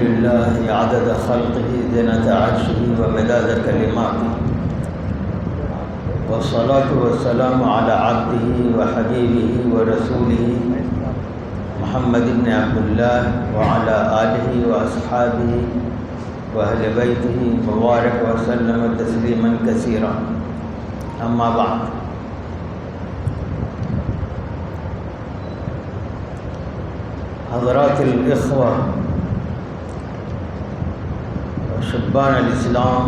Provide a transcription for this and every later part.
लिल्लाहि अदद खल्क़िही ज़िनत अर्शिही व मिदाद कलिमातिही वस्सलातु वस्सलामु अला अब्दिही व हबीबिही व रसूलिही मुहम्मद इब्न अब्दुल्लाह व अला आलिही व अस्हाबिही व अहले बैतिही मुबारक व सल्लम तस्लीमन कसीरा। अम्मा बाद, हज़रातिल इख़्वा व शुब्बान इस्लाम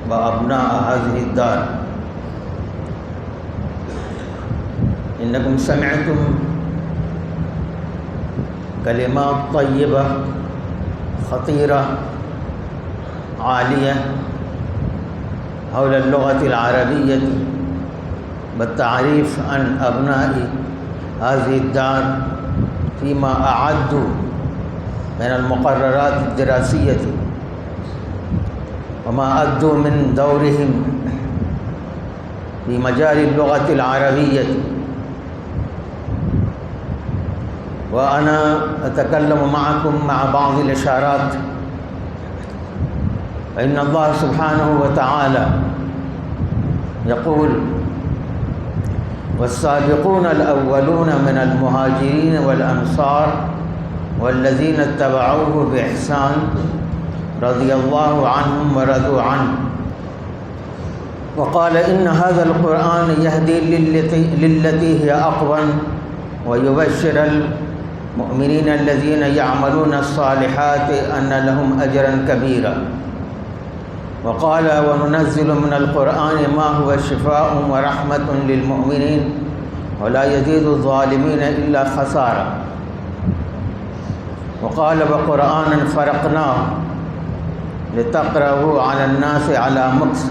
व अब्ना हाज़िहि दार, इन्नकुम समिअतुम कलिमात तय्यबा ख़तीरा आलिया हौल लुग़तिल अरबिय्यति बत्तारीफ़ अन अब्नाई हाज़िहि दार फ़ीमा अअद्दु मिनल मुक़र्ररात अद-दरासिय्यति वमा अद्दु मिन दौरिहिम फ़ी मजालिल लुग़तिल अरबिय्यति व अना अतकल्लमु मअकुम मअ बाज़िल इशारात। इन्नल्लाह सुब्हानहु व तआला यक़ूल वस्साबिक़ूनल अव्वलून मिनल मुहाजिरीन वल अंसार वल्लज़ीना इत्तबअूहु बिइहसान रज़ियल्लाहु अन्हुम व रज़ू अन्हु व क़ाल इन्न हाज़ल क़ुरआन यहदी लिल्लती हिय अक़वम व युबश्शिरुल मुमिनीन अल्लज़ीना यअमलून अस्सालिहाति अन्न लहुम अजरन कबीरा व क़ाल व नुनज़्ज़िलु मिनल क़ुरआनि मा हुवा शिफ़ाउन व रहमतुन लिल मुमिनीन व ला यज़ीदु ज़ालिमीन इल्ला ख़सारा व क़ाल व क़ुरआनन फ़रक़नाहु लितक़रअहू अलन नासि अला मुक्स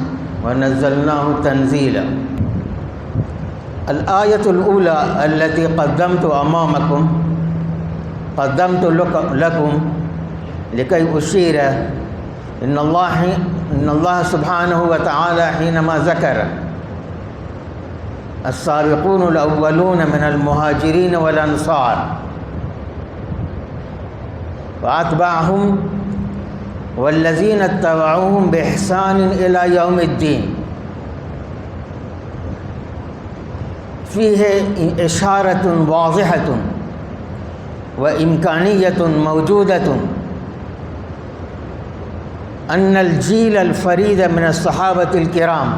व नज़्ज़लनाहु तंज़ीला। अल आयतुल ऊला अल्लती क़द्दमतु अमामकुम क़द्दमतु लकुम लिकई उशीर इन्नल्लाह सुब्हानहु व तआला हिनमा ज़करा अस्साबिक़ूनुल अव्वलून मिनल मुहाजिरीन वल अंसार व अतबअहुम वल्लज़ीना इत्तबअूहुम बिइहसान इला यौमिद्दीन फ़ीहि इशारतुन वाज़िहतुन व इम्कानियतुन मौजूदतुन अन्नल जीलल फ़रीद मिनस सहाबतिल किराम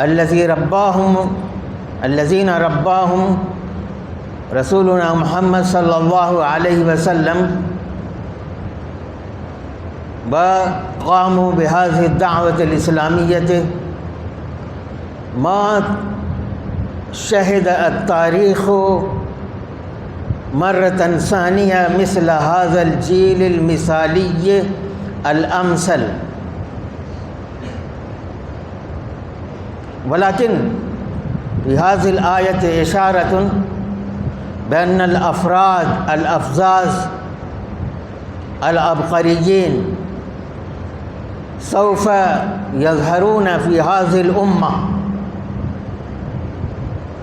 अल्लज़ीना रब्बाहुम रसूलुना मुहम्मद सल्लल्लाहु अलैहि वसल्लम व क़ामू बिहाज़िहि दाअवतिल इस्लामिय्यति मा शहिद अत्तारीख़ु मर्रतन सानिया मिस्ल हाज़ल जीलिल मिसालिय्य अल अमसल वलाकिन बिहाज़िल आयत इशारतुन बैनल अफ़राद अल अफ़ज़ाज़ अल अबक़रिय्यीन सौफ़ यज़हरून फ़ी हाज़िल उम्मा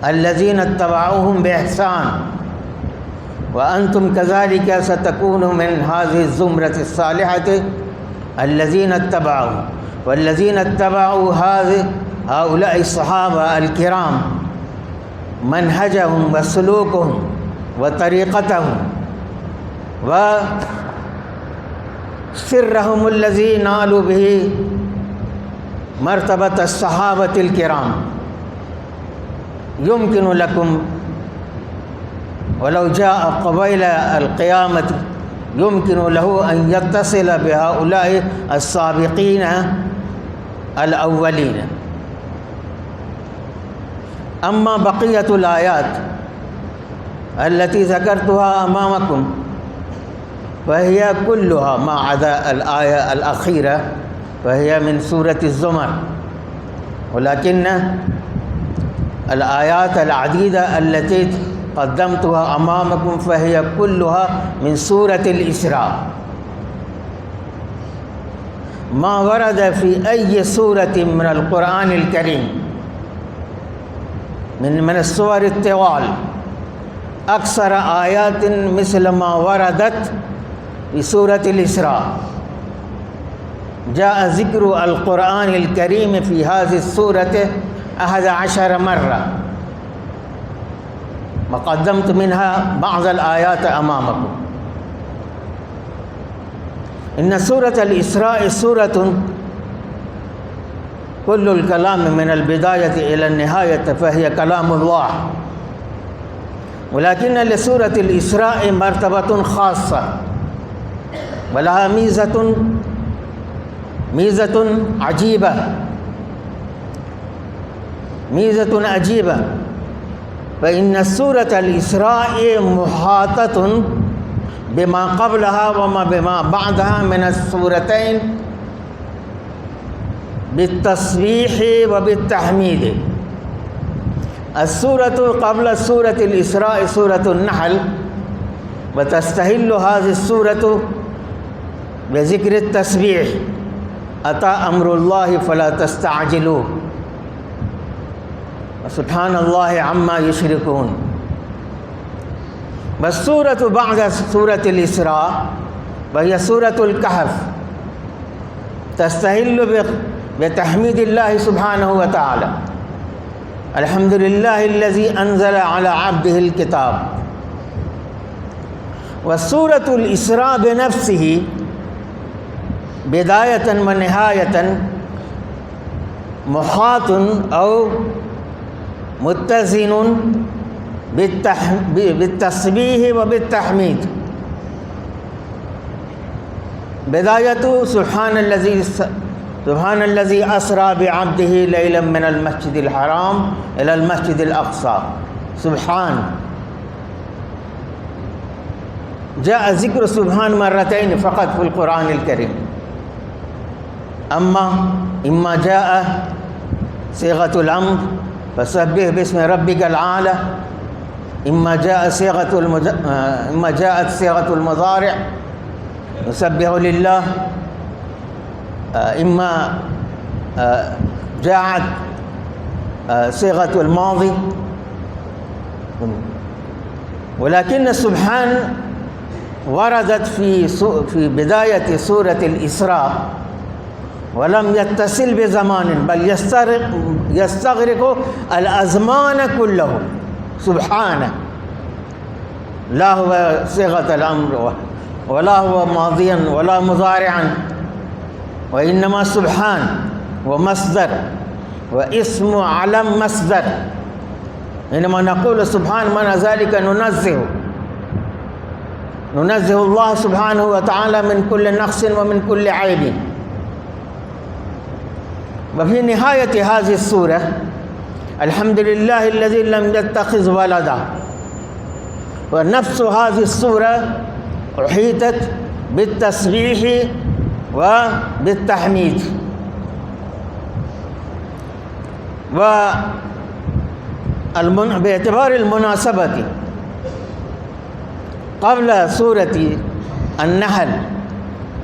अल्लज़ीना इत्तबअूहुम बिइहसान व अंतुम कज़ालिका सतकूनु मिन हाज़िहि ज़ुमरति स्सालिहति अल्लज़ीना इत्तबअू वल्लज़ीना इत्तबअू हाउलाइ सहाबा अल किराम मनहजहुम व सलूकहुम व तरीक़तहुम व सिर्रहुमुल्लज़ी नालू बिही मर्तबत अस्सहाबतिल किराम युमकिनु लकुम वलौ जाअ क़बैल अल क़ियामति युमकिनु लहू अन यत्तसिल बिहाउलाइ अस्साबिक़ीन अल अव्वलीन। अम्मा बक़ियतुल आयात अल्लती ज़करतुहा अमामकुम वहिया कुल्लुहा मा अदा अल आया अल अख़ीरा वहिया मिन सूरति ज़ुमर वलाकिन्न अल आयात अल अदीदा अल्लती क़द्दमतुहा अमामकुम फ़हिया कुल्लुहा मिन सूरतिल इसरा मा वरद फ़ी अय्यि सूरतिन मिनल क़ुरआनिल करीम मिन अस्सुवरित तिवाल अक्सर आयातिन मिसल मा वरदत फ़ी सूरतिल इसरा जाअ ज़िक्रु अल क़ुरआनिल करीम फ़ी हाज़िहि सूरति 11 मर्रा वक़द्दमतु मिन्हा बअज़ल आयात अमामकुम। इन्न सूरतल इसरा सूरतुन कुल्लुल कलाम मिनल बिदायति इलन निहायति फ़हिय कलामुल्लाह वलाकिन लिसूरतिल इसरा मर्तबतुन ख़ास्सा वलहा मीज़तुन अजीबा फ़इन्न सूरतल इसरा मुहाततुन बिमा क़ब्लहा व बिमा बअदहा मिनस सूरतैन बित्तस्बीह व बित्तहमीद। अस्सूरतु क़ब्ल सूरतिल इसरा सूरतुन नहल व तस्तहिल्लु हाज़िहि सूरतु बिज़िक्रित तस्बीह अता अम्रुल्लाहि फ़ला तस्तअजिलूह सुब्हानल्लाहि अम्मा युशरिकून। वस्सूरतु बअद सूरतिल इसरा वहिय सूरतुल कहफ़ तस्तहिल्लु बितहमीदिल्लाहि सुब्हानहु व तआला अल्हम्दुलिल्लाहिल्लज़ी अंज़ल अला अब्दिहिल किताब। वस्सूरतुल इसरा बिनफ़्सिही बिदायतन व निहायतन मुहातुन औ मुत्तज़िनुन बित्तस्बीह व बित्तहमीद। बिदायतु सुब्हानल्लज़ी अस्रा बिअब्दिही लैलन मिनल मस्जिदिल हराम इलल मस्जिदिल अक़सा। सुब्हान जाअ ज़िक्र सुब्हान मर्रतैन फ़क़त फ़िल क़ुरआनिल करीम। इम्मा जाअ सीग़तुल अम्र फसब्बिह बिस्मि रब्बिकल आला इम्मा जाअत सीग़तुल मुज़ारिअ युसब्बिहु लिल्लाह इम्मा जाअत सीग़तुल माज़ी वलाकिन सुब्हान वरदत फ़ी बिदायति सूरतिल इसरा वलम यत्तसिल बिज़मानिन बल यस्तग़रिक़ु अल अज़मान कुल्लहु। सुब्हान ला हुवा सीग़तुल अम्र वला हुवा माज़ियन वला मुज़ारिअन व इन्नमा सुब्हान व मस्दर व इस्मु अलम मस्दर। इन्नमा नक़ूलु सुब्हान मन ज़ालिका नुनज़्ज़िहुल्लाह सुब्हानहु व तआला मिन कुल्लि नक़्सिन व मिन कुल्लि ऐबिन। वफ़ी निहायत हाज़िहि सूरा अल्हम्दुलिल्लाहिल्लज़ी लम यत्तख़िज़ वलदा व नफ़्सु हाज़िहि सूरा उहीतत बित्तस्बीह व बित्तहमीद व बिएतिबारिल मुनासबति क़ब्ल सूरति अन्नहल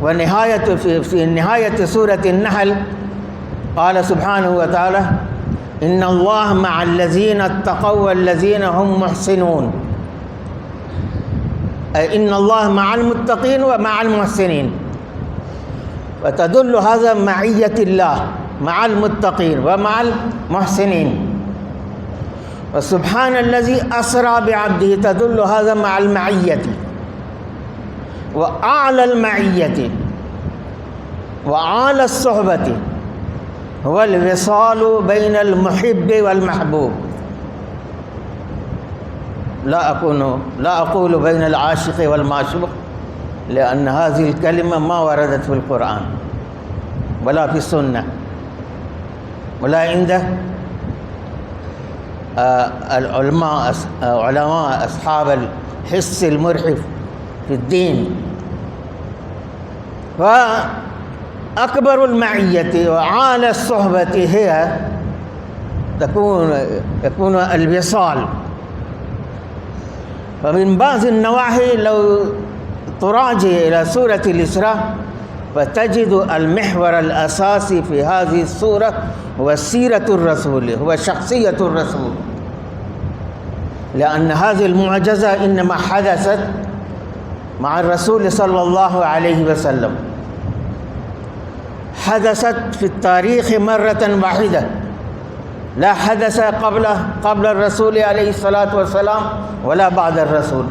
व निहायत फ़ी निहायत सूरति अन्नहल क़ाल सुब्हानहु व तआला इन्नल्लाह मअल्लज़ीना इत्तक़व वल्लज़ीना हुम मुहसिनून। इन्नल्लाह मअल मुत्तक़ीन व मअल मुहसिनीन व तदुल्लु हाज़ा मअय्यतिल्लाह मअल मुत्तक़ीन व मअल मुहसिनीन व सुब्हानल्लज़ी अस्रा बिअब्दिही तदुल्लु हाज़ा मअल मअय्यति व अअलल मअय्यति व अअलस सुहबति वल विसालु बैनल मुहिब्बि वल महबूब। ला अक़ूलु बैनल आशिक़ि वल माशूक़ लिअन्न हाज़िहिल कलिमा मा वरदत फ़िल क़ुरआन वला फ़ी सुन्नह वला इंद उलमा अस्हाबल हिस्सिल मुरहिफ़ फ़िद्दीन व अकबरुल मअय्यति व आला सुहबति हिय तकून अल विसाल। फमिन बाज़िन नवाही लौ तुराजी इला सूरतिल इसरा फ़तजिदु अल महवर अल असासी फ़ी हाज़िहि सूरा हुवा सीरतुर रसूल हुवा शख़्सियतुर रसूल। لأن هذه المعجزة إنما حدثت مع الرسول صلى الله عليه وسلم، حدثت في التاريخ مرة واحدة، لا حدث قبل الرسول عليه الصلاة والسلام ولا بعد الرسول.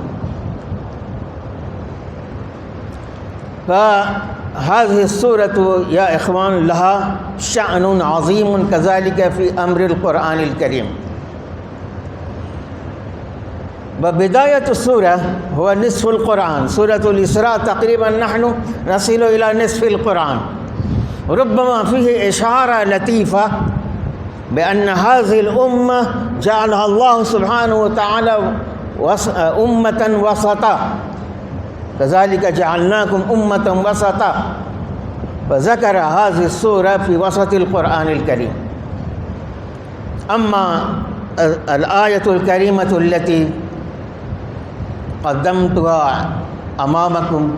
فهذه السورة يا إخوان لها شأن عظيم كذلك في أمر القرآن الكريم. وبداية السورة هو نصف القرآن، سورة الإسراء تقريبا نحن نصل إلى نصف القرآن. ربما فيه إشارة لطيفة بأن هذه الأمة جعلها الله سبحانه وتعالى أمة وسطا، كذلك جعلناكم أمة وسطا، فذكر هذه السورة في وسط القرآن الكريم. أما الآية الكريمة التي قدمتها أمامكم: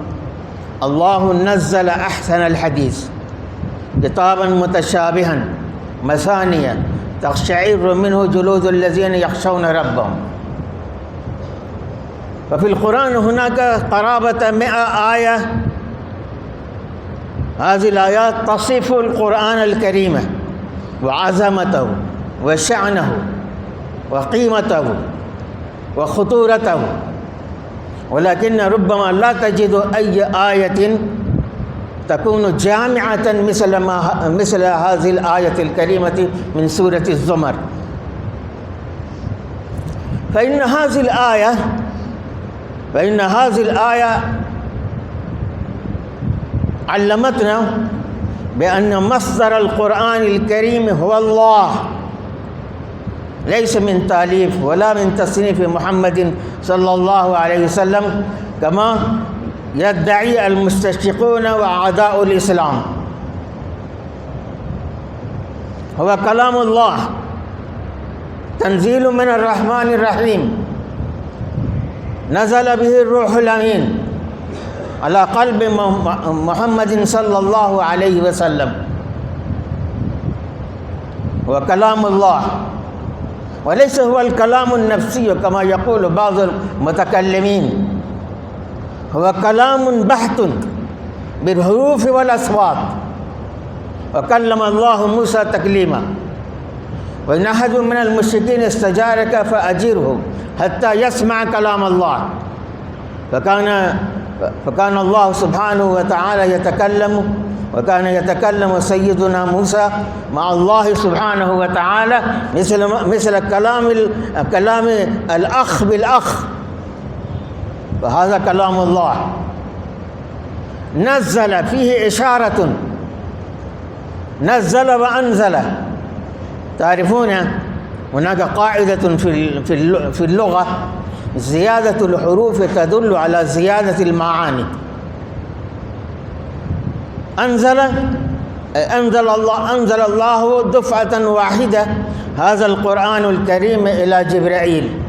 الله نزل أحسن الحديث كتابا متشابها مثانية تقشعر منه جلود الذين يخشون ربهم. ففي القرآن هناك قرابة 100 آية. هذه الآيات تصف القرآن الكريم وعظمته وشأنه وقيمته وخطورته، ولكن ربما لا تجد أي آية تكون جامعة مثل هذه الآية الكريمة من سورة الزمر. فإن هذه الآية علمتنا بأن مصدر القرآن الكريم هو الله، ليس من تأليف ولا من تصنيف محمد صلى الله عليه وسلم كما يدعي المستشرقون وأعداء الإسلام. هو كلام الله، تنزيل من الرحمن الرحيم، نزل به الروح الأمين على قلب محمد صلى الله عليه وسلم. هو كلام الله، وليس هو الكلام النفسي كما يقول بعض المتكلمين. هو كلام بحت بالحروف والأصوات، وكلم الله موسى تكليما. وإن أحد من المشركين استجارك فأجره حتى يسمع كلام الله. فكان الله سبحانه وتعالى يتكلم، وكان يتكلم سيدنا موسى مع الله سبحانه وتعالى مثل كلام الأخ بالأخ. فهذا كلام الله نزل، فيه إشارة، نزل وأنزل. تعرفون هناك قاعدة في اللغة: زيادة الحروف تدل على زيادة المعاني. أنزل الله دفعة واحدة هذا القرآن الكريم إلى جبرائيل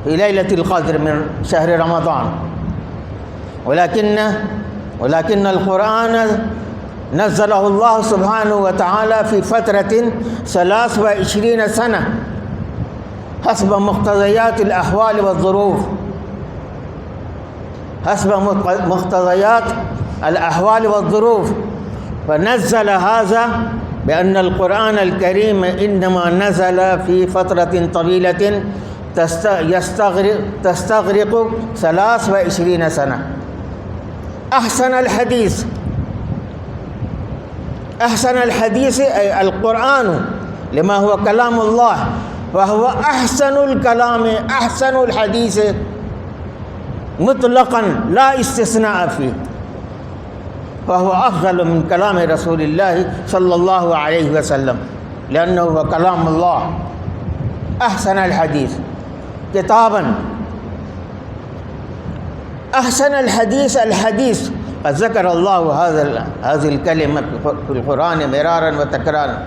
في ليلة القدر من شهر رمضان، ولكن القرآن نزله الله سبحانه وتعالى في فترة 23 سنة حسب مقتضيات الأحوال والظروف، حسب مقتضيات الأحوال والظروف. فنزل هذا بأن القرآن الكريم إنما نزل في فترة طويلة تستغرق 23 سنة. أحسن الحديث أي القرآن لما هو كلام الله، وهو أحسن الكلام، أحسن الحديث مطلقا لا استثناء فيه، فهو أفضل من كلام رسول الله صلى الله عليه وسلم، لأنه هو كلام الله. أحسن الحديث كتابا، أحسن الحديث قد ذكر الله هذه الكلمة في القرآن مرارا وتكرارا.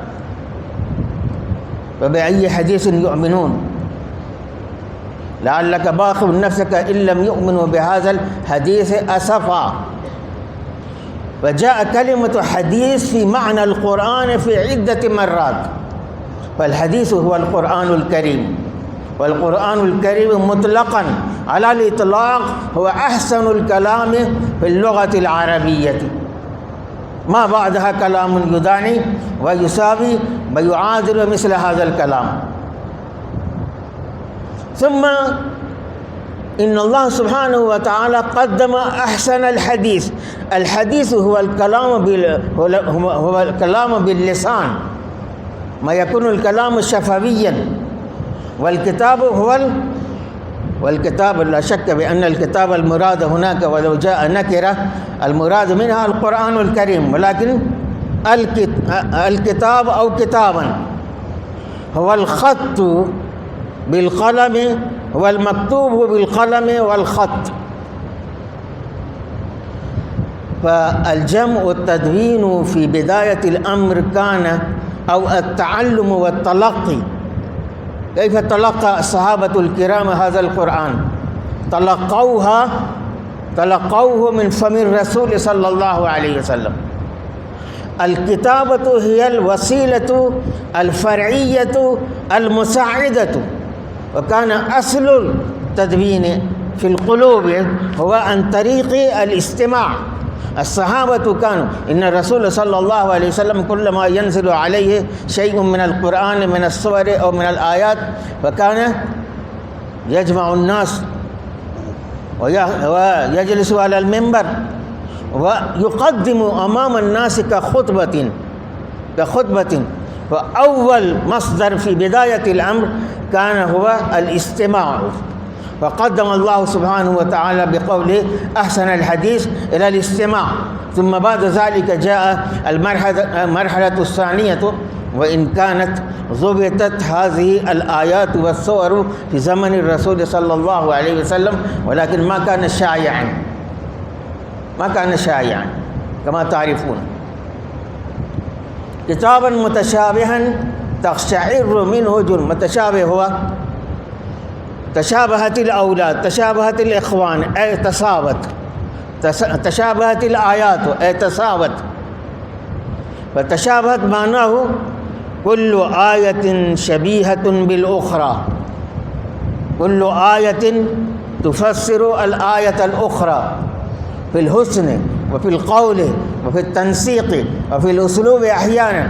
فبأي حديث يؤمنون لعلك باخع نفسك إن لم يؤمنوا بهذا الحديث أسفا. وجاء كلمة حديث في معنى القرآن في عدة مرات، فالحديث هو القرآن الكريم، वल-क़ुरआनुल करीम मुतलक़न अलल इतलाक़ हुवा अहसनुल कलाम फ़िल लुग़तिल अरबिय्यति मा बअदहा कलामुन युदानी व युसावी व युआदिलु मिस्ल हाज़ल कलाम। सुम्मा इन्नल्लाह सुब्हानहु व तआला क़द्दम अहसनल हदीस। अल हदीस हुवल कलाम बिल लिसान मा यकुनुल कलाम शफ़विय्यन वल किताब वल किताब ला शक्क बिअन्नल किताब अल मुराद हुनाक वलौ जाअ नकिरा अल मुराद मिनहा अल क़ुरआनुल करीम वलाकिन अल किताब औ किताबन हुवल ख़त्तु बिल क़लम वल मक्तूब बिल क़लम वल ख़त्त। फ़अल जम्अ व तदवीन फ़ी बिदायतिल अम्र कान औ अत-तअल्लुम व तलक़्क़ी। कैफ़ तलक़्क़ा सहाबतुल किराम हाज़ल क़ुरआन तलक़्क़ौहु मिन फ़मिर रसूल सल्लल्लाहु अलैहि वसल्लम। अल किताबतु हियल वसीलतु अल फ़रइय्यतु अल मुसाइदतु व कान अस्लुल तदवीन फ़िल क़ुलूब हुवा अन तरीक़ि अल इस्तिमा'। अस्सहाबतु कानु इन्न रसूल सल्लल्लाहु अलैहि वसल्लम कुल्लमा यंज़िलु अलैहि शैउन मिनल क़ुरआन मिनस सुवर औ मिनल आयात व कान यजमअु अन्नास व यजलिसु अलल मिंबर व युक़द्दिमु अमाम अन्नास का ख़ुतबतिन व अव्वल मस्दर फ़ी बिदायतिल अम्र कान हुवा अल इस्तिमा'। फ़क़द्दम अल्लाह सुब्हानहु व तआला बिक़ौलिहि अहसनल हदीस इलल इस्तिमा'। सुम्मा बअद ज़ालिका जाअ अल मरहलतु स्सानियतु व इन कानत ज़ुबितत हाज़िहि अल आयातु व सुवरु फ़ी ज़मनि रसूल सल्लल्लाहु अलैहि वसल्लम वलाकिन मा कान शाइअन कमा तारिफ़ून। किताबन मुतशाबिहन तक़शइर्रु मिन्हु जुल्द। मुतशाबिह हुआ तशाबहतिल औलाद तशाबहतिल इख़वान ए तसावत तशाबहतिल आयात ए तसावत व तशाबहत मानाहु कुल्लु आयतिन शबीहतुन बिल उख़रा। कुल्लु आयतिन तुफ़स्सिरु अल आयतल उख़रा फ़िल हुस्न व फ़िल क़ौल व फ़िल तनसीक़ व फ़िल उसलूब अहयानन।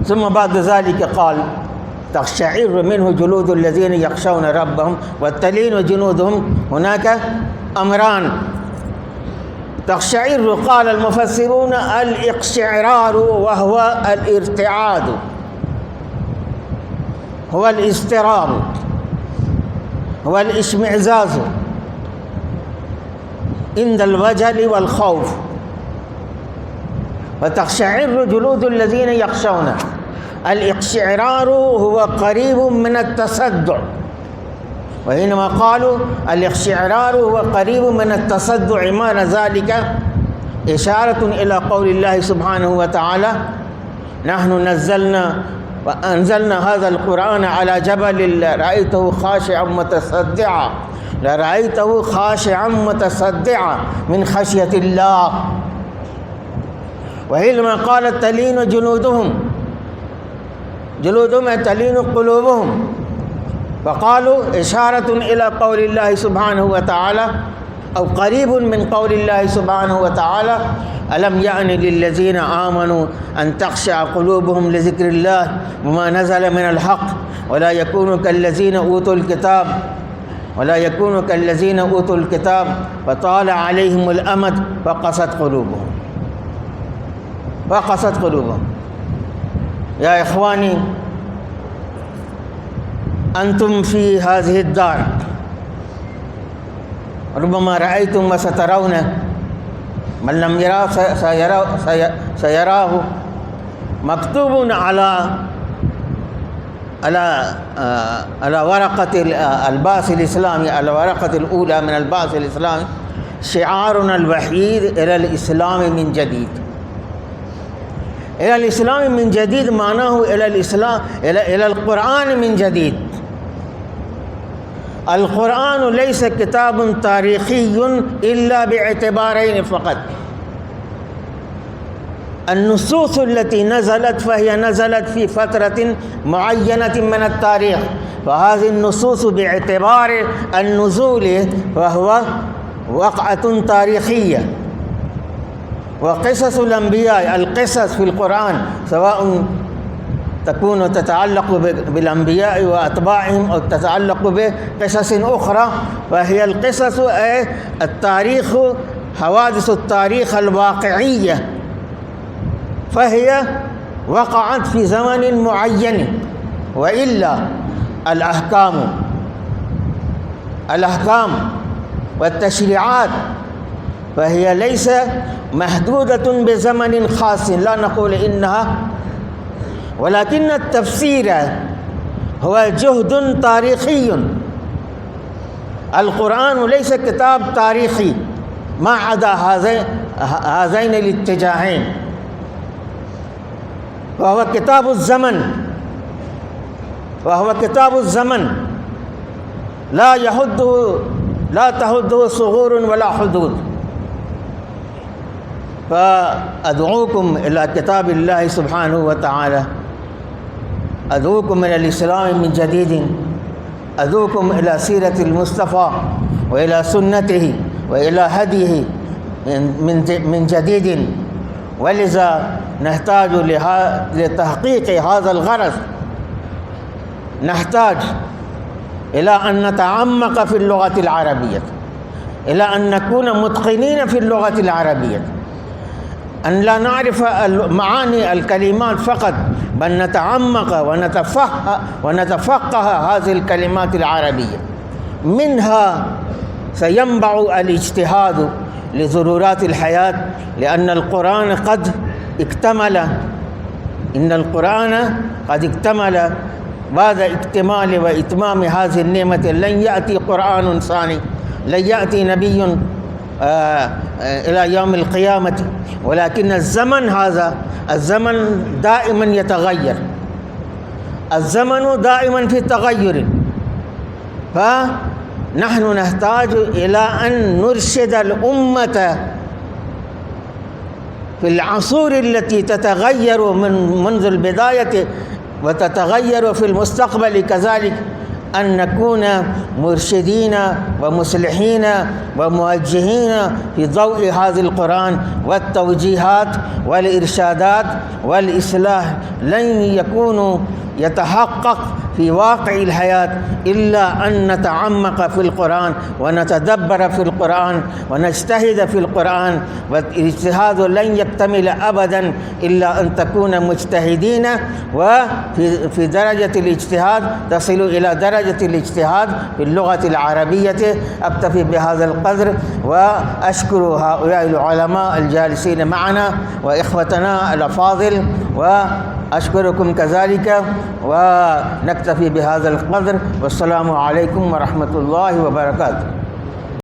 सुम्मा बअद ज़ालिका क़ाल तक़शइर्रु मिन्हु जुलूदुल लज़ीना यख़शौना रब्बहुम व तलीनु जुलूदुहुम हुनाका अमरान। तक़शइर्रु क़ाल अल मुफ़स्सिरून अल इक़शिरारु व हुवा अल इर्तिआदु हुवा अल इज़्तिराबु हुवा अल इश्मिअज़ाज़ु इंदल वजली वल ख़ौफ़। व तक़शइर्रु जुलूदुल लज़ीना यख़शौना अल इक़शिरारु हुवा क़रीबुम मिनत तसद्दुअ व हिनमा क़ालू अल इक़शिरारु हुवा क़रीबुम मिनत तसद्दुअ माना ज़ालिका इशारतुन इला क़ौलिल्लाहि सुब्हानहु व तआला नहनु नज़्ज़लना व अंज़लना हाज़ल क़ुरआन अला जबलिन लरअयतहु ख़ाशिअम मुतसद्दिअन मिन ख़शियतिल्लाह। व हिनमा क़ालत तलीनु जुलूदुहुम तलीनु क़ुलूबुहुम फ़क़ालू इशारतुन इला क़ौलिल्लाहि सुब्हानहु व तआला औ क़रीबुन मिन क़ौलिल्लाहि सुब्हानहु व तआला अलम यानि लिल्लज़ीना आमनू अन तख़शअ क़ुलूबुहुम लिज़िक्रिल्लाह व मा नज़ल मिनल हक़्क़ व ला यकूनु कल्लज़ीना ऊतुल किताब फ़ताल अलैहिमुल अमद फ़क़सत क़ुलूबुहुम। या इख़वानी अंतुम फ़ी हाज़िहि दार रुब्बमा रअयतुम व सतरौना मन लम यरा सयराहु मक्तूबुन अला वरक़तिल अलबासिल इस्लामी अला वरक़तिल ऊला मिन अलबासिल इस्लामी शिआरुना अल वहीद इलल इस्लाम मिन जदीद। इलल इस्लाम मिन जदीद माना हो इलल क़ुरआन मिन जदीद। अल क़ुरआन लैस किताबुन तारीख़ियुन इल्ला बिएतिबारैन फ़क़त। النصوص التي نزلت فهي نزلت في فترة معينة من التاريخ، فهذه النصوص باعتبار النزول وهو وقعة تاريخية. وقصص الأنبياء، القصص في القرآن سواء تكون تتعلق بالأنبياء وأتباعهم أو تتعلق بقصص أخرى، فهي القصص التاريخ، حوادث التاريخ الواقعية، فهي وقعت في زمن معين. وإلا الأحكام والتشريعات فهي ليس محدودة بزمن خاص، لا نقول إنها، ولكن التفسير هو جهد تاريخي. القرآن ليس كتاب تاريخي ما عدا هذين الاتجاهين، وهو كتاب الزمن لا تحده صغور ولا حدود. فأدعوكم إلى كتاب الله سبحانه وتعالى، أدعوكم إلى الإسلام من جديد، أدعوكم إلى سيرة المصطفى وإلى سنته وإلى هديه من جديد. ولذا نحتاج لتحقيق هذا الغرض، نحتاج إلى أن نتعمق في اللغة العربية، إلى أن نكون متقنين في اللغة العربية، أن لا نعرف معاني الكلمات فقط، بل نتعمق ونتفقه هذه الكلمات العربية. منها سينبع الاجتهاد لضرورات الحياة، لأن القرآن قد اكتمل، إن القرآن قد اكتمل بعد اكتمال وإتمام هذه النعمة. لن يأتي قرآن ثاني، لن يأتي نبي إلى يوم القيامة، ولكن الزمن هذا الزمن دائما يتغير، الزمن دائما في تغير. فنحن نحتاج إلى أن نرشد الأمة في العصور التي تتغير منذ البداية وتتغير في المستقبل كذلك، أن نكون مرشدين ومصلحين وموجهين في ضوء هذا القرآن، والتوجيهات والإرشادات والإصلاح لن يكونوا يتحقق في واقع الحياة إلا أن نتعمق في القرآن ونتدبر في القرآن ونجتهد في القرآن. والاجتهاد لن يكتمل أبدا إلا أن تكون مجتهدين، وفي درجة الاجتهاد تصل إلى درجة الاجتهاد في اللغة العربية. أكتفي بهذا القدر، وأشكر هؤلاء العلماء الجالسين معنا وإخوتنا الأفاضل، وأشكركم كذلك، ونكتفي بهذا القدر. والسلام عليكم ورحمة الله وبركاته.